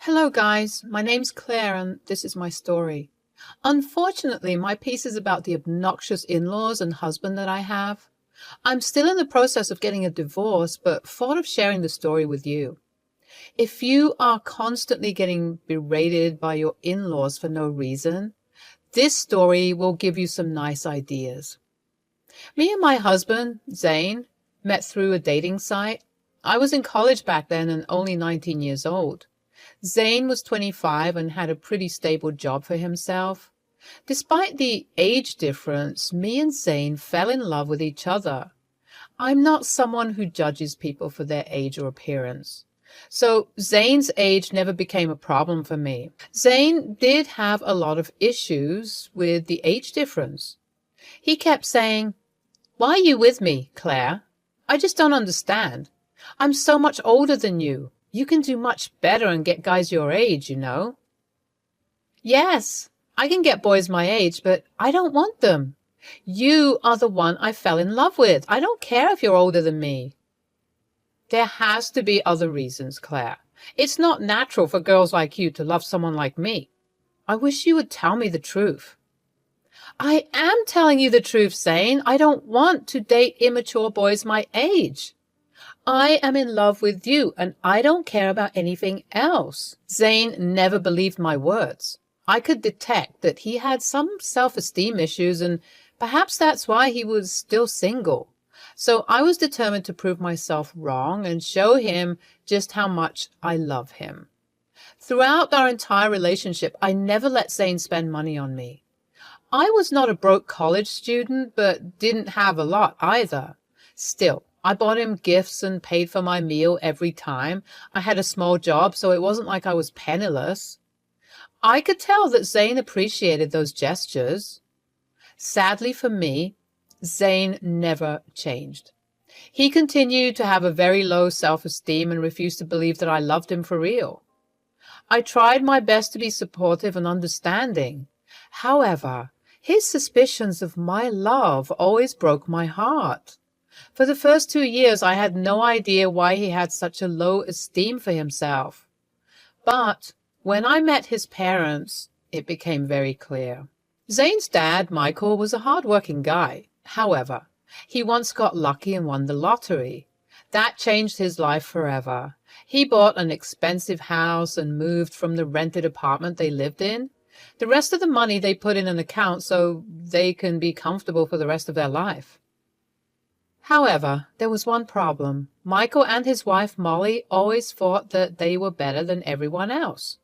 Hello, guys. My name's Claire, and this is my story. Unfortunately, my piece is about the obnoxious in-laws and husband that I have. I'm still in the process of getting a divorce, but thought of sharing the story with you. If you are constantly getting berated by your in-laws for no reason, this story will give you some nice ideas. Me and my husband, Zane, met through a dating site. I was in college back then and only 19 years old. Zane was 25 and had a pretty stable job for himself. Despite the age difference, me and Zane fell in love with each other. I'm not someone who judges people for their age or appearance. So Zane's age never became a problem for me. Zane did have a lot of issues with the age difference. He kept saying, "Why are you with me, Claire? I just don't understand. I'm so much older than you. You can do much better and get guys your age, you know." "Yes, I can get boys my age, but I don't want them. You are the one I fell in love with. I don't care if you're older than me." There has to be other reasons, Claire. It's not natural for girls like you to love someone like me. I wish you would tell me the truth. I am telling you the truth, Zane. I don't want to date immature boys my age. I am in love with you, and I don't care about anything else. Zane never believed my words. I could detect that he had some self-esteem issues, and perhaps that's why he was still single. So I was determined to prove myself wrong and show him just how much I love him. Throughout our entire relationship, I never let Zane spend money on me. I was not a broke college student, but didn't have a lot either. Still, I bought him gifts and paid for my meal every time. I had a small job, so it wasn't like I was penniless. I could tell that Zane appreciated those gestures. Sadly for me, Zane never changed. He continued to have a very low self-esteem and refused to believe that I loved him for real. I tried my best to be supportive and understanding. However, his suspicions of my love always broke my heart. For the first 2 years, I had no idea why he had such a low esteem for himself. But when I met his parents, it became very clear. Zane's dad, Michael, was a hard-working guy. However, he once got lucky and won the lottery. That changed his life forever. He bought an expensive house and moved from the rented apartment they lived in. The rest of the money they put in an account so they can be comfortable for the rest of their life. However, there was one problem. Michael and his wife Molly always thought that they were better than everyone else.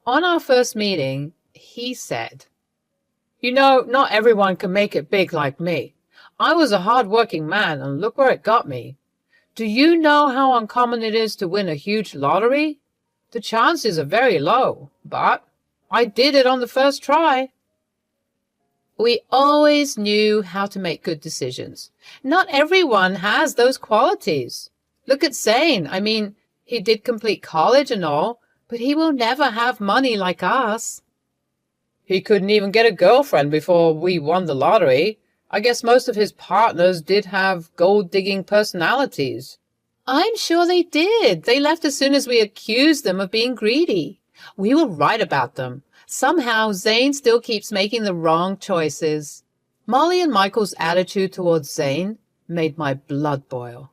On our first meeting, he said, "You know, not everyone can make it big like me. I was a hard-working man, and look where it got me. Do you know how uncommon it is to win a huge lottery? The chances are very low, but I did it on the first try." We always knew how to make good decisions. Not everyone has those qualities. Look at Zane. I mean, he did complete college and all, but he will never have money like us. He couldn't even get a girlfriend before we won the lottery. I guess most of his partners did have gold-digging personalities. I'm sure they did. They left as soon as we accused them of being greedy. We were right about them. Somehow, Zane still keeps making the wrong choices. Molly and Michael's attitude towards Zane made my blood boil.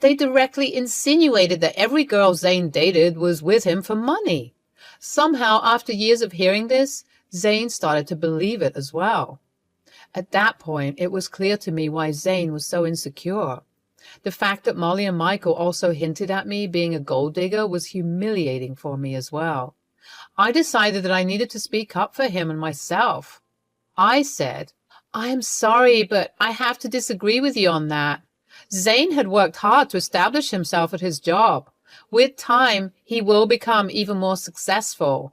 They directly insinuated that every girl Zane dated was with him for money. Somehow, after years of hearing this, Zane started to believe it as well. At that point, it was clear to me why Zane was so insecure. The fact that Molly and Michael also hinted at me being a gold digger was humiliating for me as well. I decided that I needed to speak up for him and myself. I said, "I am sorry, but I have to disagree with you on that. Zane had worked hard to establish himself at his job. With time, he will become even more successful."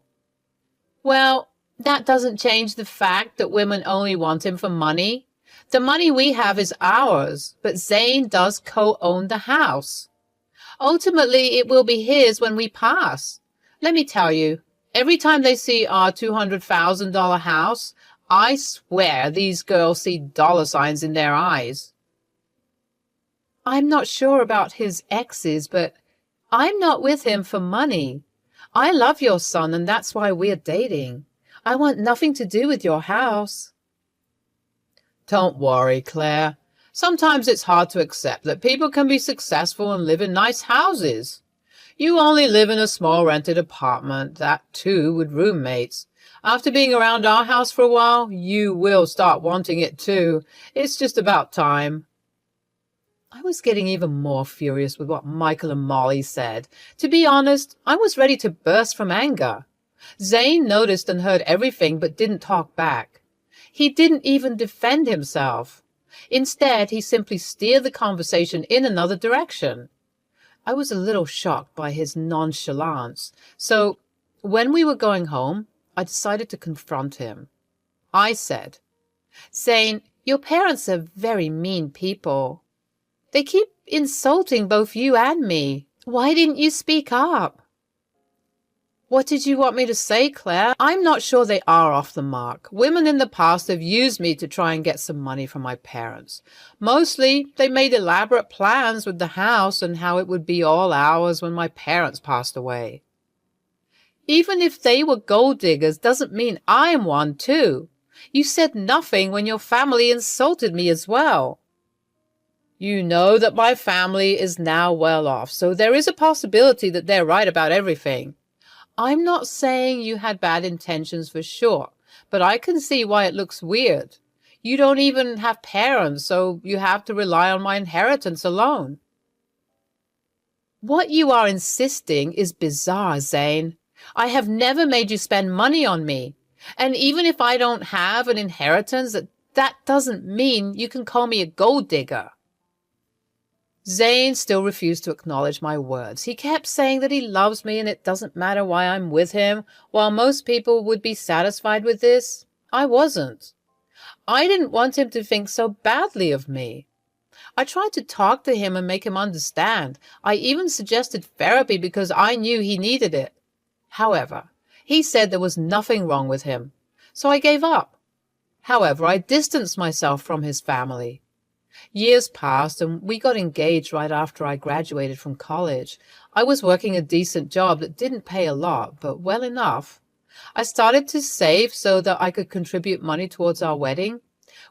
"Well, that doesn't change the fact that women only want him for money. The money we have is ours, but Zane does co-own the house. Ultimately, it will be his when we pass. Let me tell you, every time they see our $200,000 house, I swear these girls see dollar signs in their eyes." I'm not sure about his exes, but I'm not with him for money. I love your son, and that's why we're dating. I want nothing to do with your house. Don't worry, Claire. Sometimes it's hard to accept that people can be successful and live in nice houses. You only live in a small rented apartment, that too with roommates. After being around our house for a while, you will start wanting it too. It's just about time. I was getting even more furious with what Michael and Molly said. To be honest, I was ready to burst from anger. Zane noticed and heard everything but didn't talk back. He didn't even defend himself. Instead, he simply steered the conversation in another direction. I was a little shocked by his nonchalance, so when we were going home, I decided to confront him. I said, "Zane, your parents are very mean people. They keep insulting both you and me. Why didn't you speak up?" What did you want me to say, Claire? I'm not sure they are off the mark. Women in the past have used me to try and get some money from my parents. Mostly, they made elaborate plans with the house and how it would be all ours when my parents passed away. Even if they were gold diggers doesn't mean I'm one too. You said nothing when your family insulted me as well. You know that my family is now well off, so there is a possibility that they're right about everything. I'm not saying you had bad intentions for sure, but I can see why it looks weird. You don't even have parents, so you have to rely on my inheritance alone. What you are insisting is bizarre, Zane. I have never made you spend money on me. And even if I don't have an inheritance, that doesn't mean you can call me a gold digger. Zane still refused to acknowledge my words. He kept saying that he loves me and it doesn't matter why I'm with him. While most people would be satisfied with this, I wasn't. I didn't want him to think so badly of me. I tried to talk to him and make him understand. I even suggested therapy because I knew he needed it. However, he said there was nothing wrong with him, so I gave up. However, I distanced myself from his family. Years passed and we got engaged right after I graduated from college. I was working a decent job that didn't pay a lot, but well enough. I started to save so that I could contribute money towards our wedding.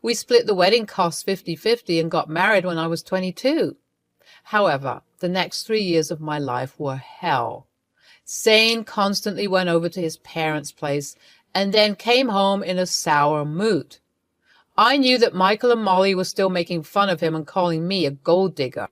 We split the wedding costs 50-50 and got married when I was 22. However, the next 3 years of my life were hell. Zane constantly went over to his parents' place and then came home in a sour mood. I knew that Michael and Molly were still making fun of him and calling me a gold digger.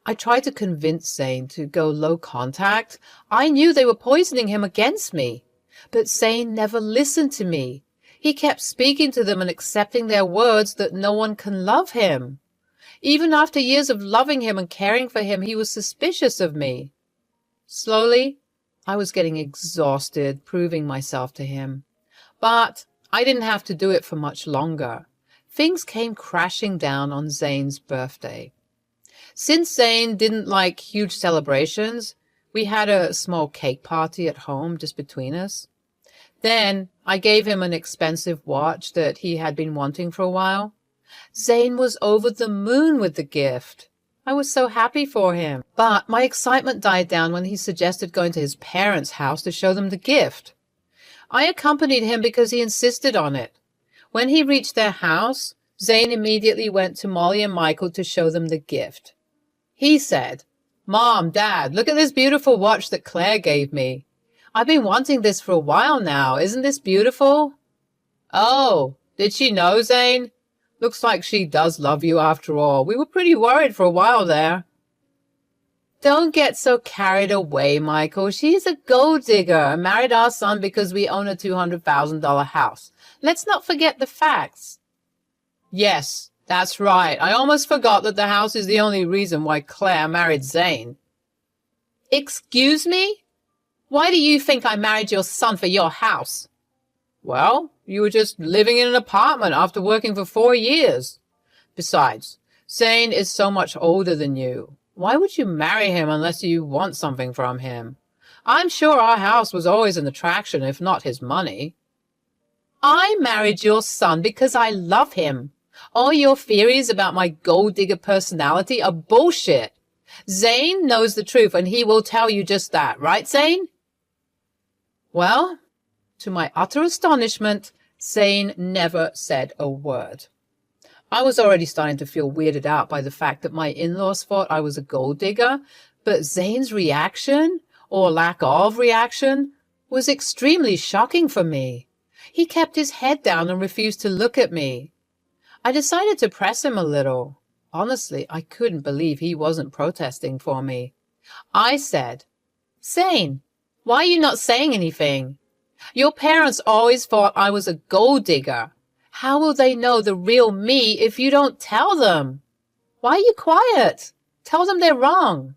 I tried to convince Zane to go low contact. I knew they were poisoning him against me. But Zane never listened to me. He kept speaking to them and accepting their words that no one can love him. Even after years of loving him and caring for him, he was suspicious of me. Slowly, I was getting exhausted proving myself to him. But I didn't have to do it for much longer. Things came crashing down on Zane's birthday. Since Zane didn't like huge celebrations, we had a small cake party at home just between us. Then I gave him an expensive watch that he had been wanting for a while. Zane was over the moon with the gift. I was so happy for him. But my excitement died down when he suggested going to his parents' house to show them the gift. I accompanied him because he insisted on it. When he reached their house, Zane immediately went to Molly and Michael to show them the gift. He said, "Mom, Dad, look at this beautiful watch that Claire gave me. I've been wanting this for a while now. Isn't this beautiful?" "Oh, did she know, Zane? Looks like she does love you after all. We were pretty worried for a while there." "Don't get so carried away, Michael. She's a gold digger and married our son because we own a $200,000 house. Let's not forget the facts." "Yes, that's right. I almost forgot that the house is the only reason why Claire married Zane." "Excuse me? Why do you think I married your son for your house?" "Well, you were just living in an apartment after working for 4 years. Besides, Zane is so much older than you. Why would you marry him unless you want something from him? I'm sure our house was always an attraction, if not his money." "I married your son because I love him. All your theories about my gold digger personality are bullshit. Zane knows the truth and he will tell you just that, right, Zane? Well, to my utter astonishment, Zane never said a word. I was already starting to feel weirded out by the fact that my in-laws thought I was a gold digger, but Zane's reaction, or lack of reaction, was extremely shocking for me. He kept his head down and refused to look at me. I decided to press him a little. Honestly, I couldn't believe he wasn't protesting for me. I said, Zane, why are you not saying anything? Your parents always thought I was a gold digger. How will they know the real me if you don't tell them? Why are you quiet? Tell them they're wrong.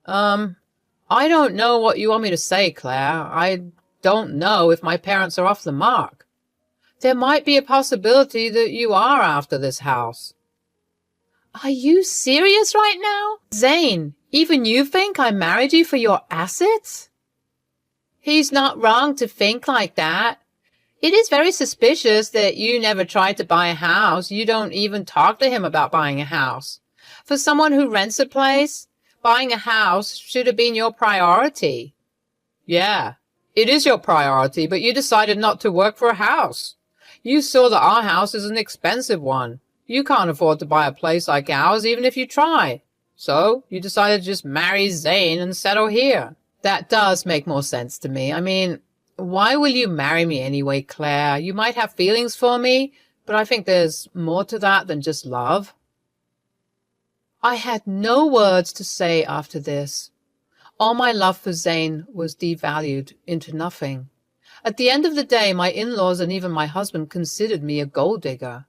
I don't know what you want me to say, Claire. I don't know if my parents are off the mark. There might be a possibility that you are after this house. Are you serious right now? Zane, even you think I married you for your assets? He's not wrong to think like that. It is very suspicious that you never tried to buy a house. You don't even talk to him about buying a house. For someone who rents a place, buying a house should have been your priority. Yeah, it is your priority, but you decided not to work for a house. You saw that our house is an expensive one. You can't afford to buy a place like ours even if you try. So you decided to just marry Zane and settle here. That does make more sense to me. I mean, why will you marry me anyway, Claire? You might have feelings for me, but I think there's more to that than just love. I had no words to say after this. All my love for Zane was devalued into nothing. At the end of the day, my in-laws and even my husband considered me a gold digger.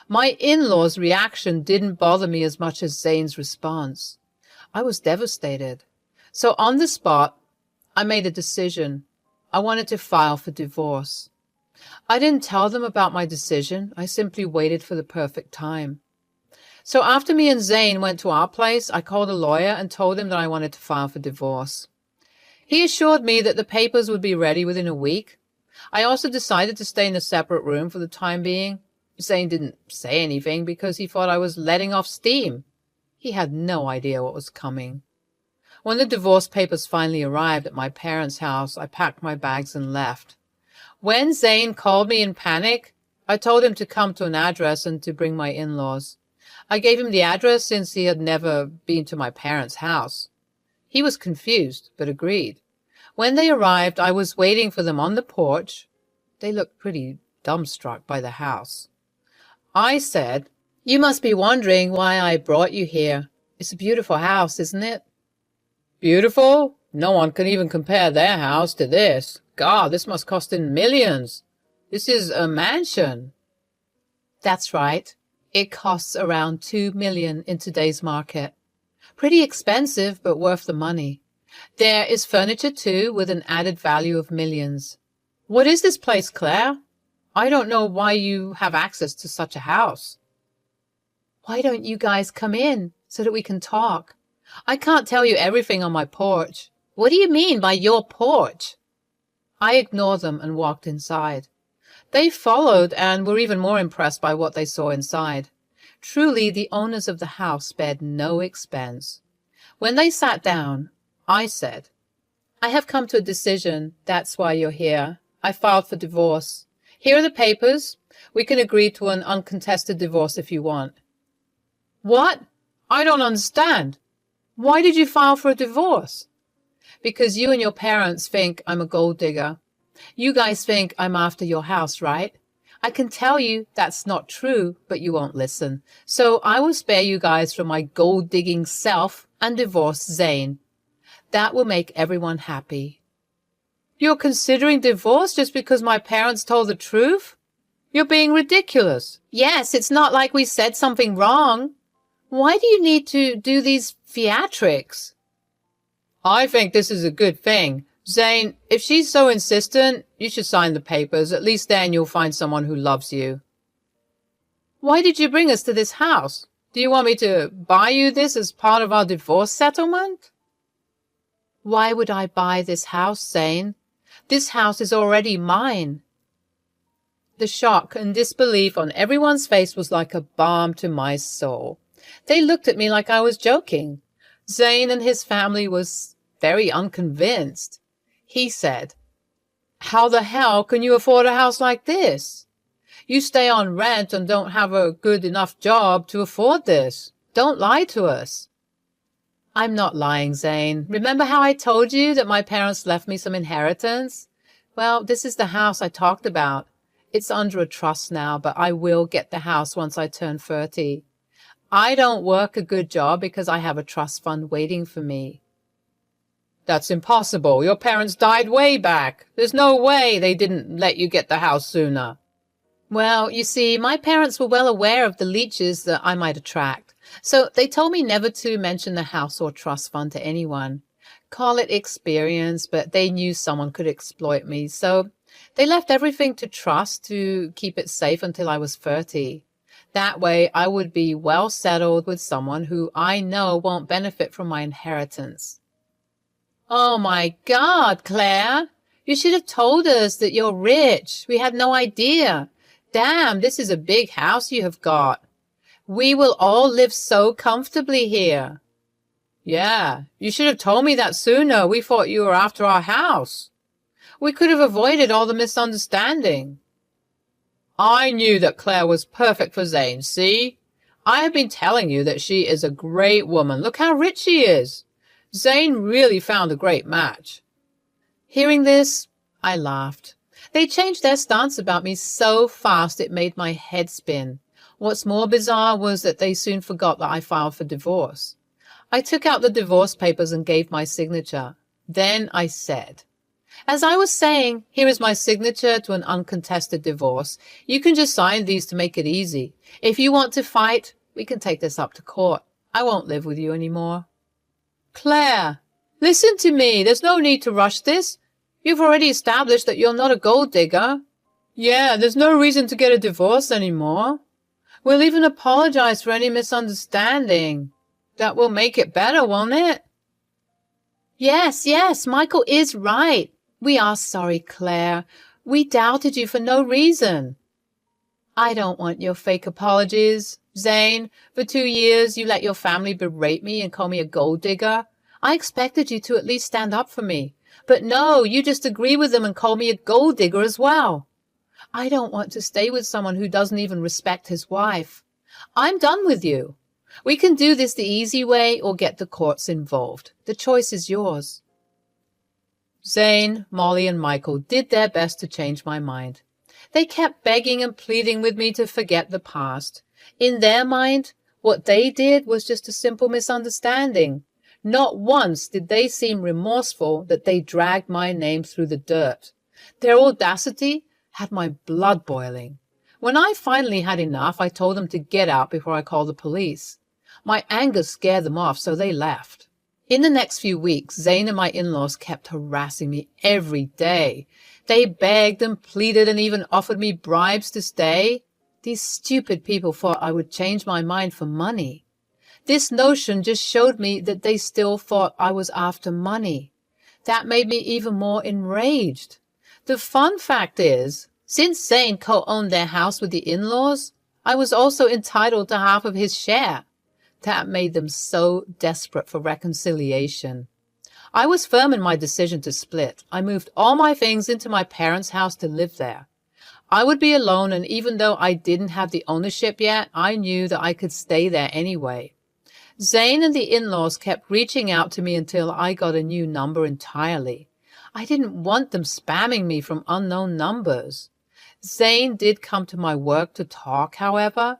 My in-laws' reaction didn't bother me as much as Zane's response. I was devastated. So on the spot, I made a decision. I wanted to file for divorce. I didn't tell them about my decision. I simply waited for the perfect time. So after me and Zane went to our place, I called a lawyer and told him that I wanted to file for divorce. He assured me that the papers would be ready within a week. I also decided to stay in a separate room for the time being. Zane didn't say anything because he thought I was letting off steam. He had no idea what was coming. When the divorce papers finally arrived at my parents' house, I packed my bags and left. When Zane called me in panic, I told him to come to an address and to bring my in-laws. I gave him the address since he had never been to my parents' house. He was confused, but agreed. When they arrived, I was waiting for them on the porch. They looked pretty dumbstruck by the house. I said, "You must be wondering why I brought you here. It's a beautiful house, isn't it?" "Beautiful? No one can even compare their house to this. God, this must cost in millions. This is a mansion." "That's right. It costs around $2 million in today's market. Pretty expensive, but worth the money. There is furniture too, with an added value of millions." "What is this place, Claire? I don't know why you have access to such a house." "Why don't you guys come in so that we can talk? I can't tell you everything on my porch." "What do you mean by your porch?" I ignored them and walked inside. They followed and were even more impressed by what they saw inside. Truly, the owners of the house spared no expense. When they sat down, I said, "I have come to a decision. That's why you're here. I filed for divorce. Here are the papers. We can agree to an uncontested divorce if you want." "What? I don't understand. Why did you file for a divorce?" "Because you and your parents think I'm a gold digger. You guys think I'm after your house, right? I can tell you that's not true, but you won't listen. So I will spare you guys from my gold-digging self and divorce Zane. That will make everyone happy." "You're considering divorce just because my parents told the truth? You're being ridiculous." "Yes, it's not like we said something wrong. Why do you need to do these theatrics?" "I think this is a good thing. Zane, if she's so insistent, you should sign the papers. At least then you'll find someone who loves you." "Why did you bring us to this house? Do you want me to buy you this as part of our divorce settlement?" "Why would I buy this house, Zane? This house is already mine." The shock and disbelief on everyone's face was like a balm to my soul. They looked at me like I was joking. Zane and his family was very unconvinced. He said, "How the hell can you afford a house like this? You stay on rent and don't have a good enough job to afford this. Don't lie to us." "I'm not lying, Zane. Remember how I told you that my parents left me some inheritance? Well, this is the house I talked about. It's under a trust now, but I will get the house once I turn 30. I don't work a good job because I have a trust fund waiting for me." "That's impossible. Your parents died way back. There's no way they didn't let you get the house sooner." "Well, you see, my parents were well aware of the leeches that I might attract, so they told me never to mention the house or trust fund to anyone. Call it experience, but they knew someone could exploit me, so they left everything to trust to keep it safe until I was 30. That way, I would be well settled with someone who I know won't benefit from my inheritance." "Oh my God, Claire! You should have told us that you're rich. We had no idea. Damn, this is a big house you have got. We will all live so comfortably here." "Yeah, you should have told me that sooner. We thought you were after our house. We could have avoided all the misunderstanding." "I knew that Claire was perfect for Zane, see? I have been telling you that she is a great woman. Look how rich she is. Zane really found a great match." Hearing this, I laughed. They changed their stance about me so fast it made my head spin. What's more bizarre was that they soon forgot that I filed for divorce. I took out the divorce papers and gave my signature. Then I said, "As I was saying, here is my signature to an uncontested divorce. You can just sign these to make it easy. If you want to fight, we can take this up to court. I won't live with you anymore." "Claire, listen to me. There's no need to rush this. You've already established that you're not a gold digger. Yeah, there's no reason to get a divorce anymore. We'll even apologize for any misunderstanding. That will make it better, won't it?" Yes, Michael is right. We are sorry, Claire. We doubted you for no reason." "I don't want your fake apologies. Zane, for 2 years you let your family berate me and call me a gold digger. I expected you to at least stand up for me. But no, you just agree with them and call me a gold digger as well. I don't want to stay with someone who doesn't even respect his wife. I'm done with you. We can do this the easy way or get the courts involved. The choice is yours." Zane, Molly, and Michael did their best to change my mind. They kept begging and pleading with me to forget the past. In their mind, what they did was just a simple misunderstanding. Not once did they seem remorseful that they dragged my name through the dirt. Their audacity had my blood boiling. When I finally had enough, I told them to get out before I called the police. My anger scared them off, so they left. In the next few weeks, Zane and my in-laws kept harassing me every day. They begged and pleaded and even offered me bribes to stay. These stupid people thought I would change my mind for money. This notion just showed me that they still thought I was after money. That made me even more enraged. The fun fact is, since Zane co-owned their house with the in-laws, I was also entitled to half of his share. That made them so desperate for reconciliation. I was firm in my decision to split. I moved all my things into my parents' house to live there. I would be alone, and even though I didn't have the ownership yet, I knew that I could stay there anyway. Zane and the in-laws kept reaching out to me until I got a new number entirely. I didn't want them spamming me from unknown numbers. Zane did come to my work to talk, however.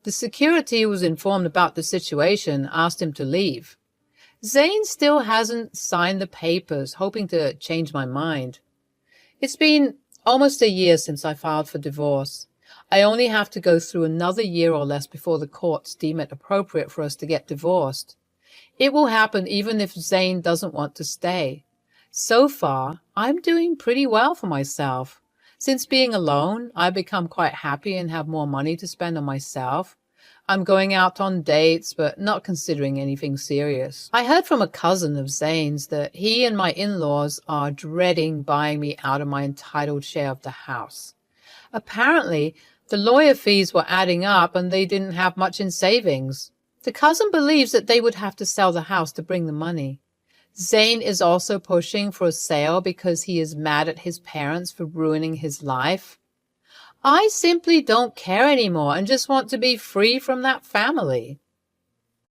The security who was informed about the situation asked him to leave. Zane still hasn't signed the papers, hoping to change my mind. It's been almost a year since I filed for divorce. I only have to go through another year or less before the courts deem it appropriate for us to get divorced. It will happen even if Zane doesn't want to stay. So far, I'm doing pretty well for myself. Since being alone, I've become quite happy and have more money to spend on myself. I'm going out on dates, but not considering anything serious. I heard from a cousin of Zane's that he and my in-laws are dreading buying me out of my entitled share of the house. Apparently, the lawyer fees were adding up and they didn't have much in savings. The cousin believes that they would have to sell the house to bring the money. Zane is also pushing for a sale because he is mad at his parents for ruining his life. I simply don't care anymore and just want to be free from that family.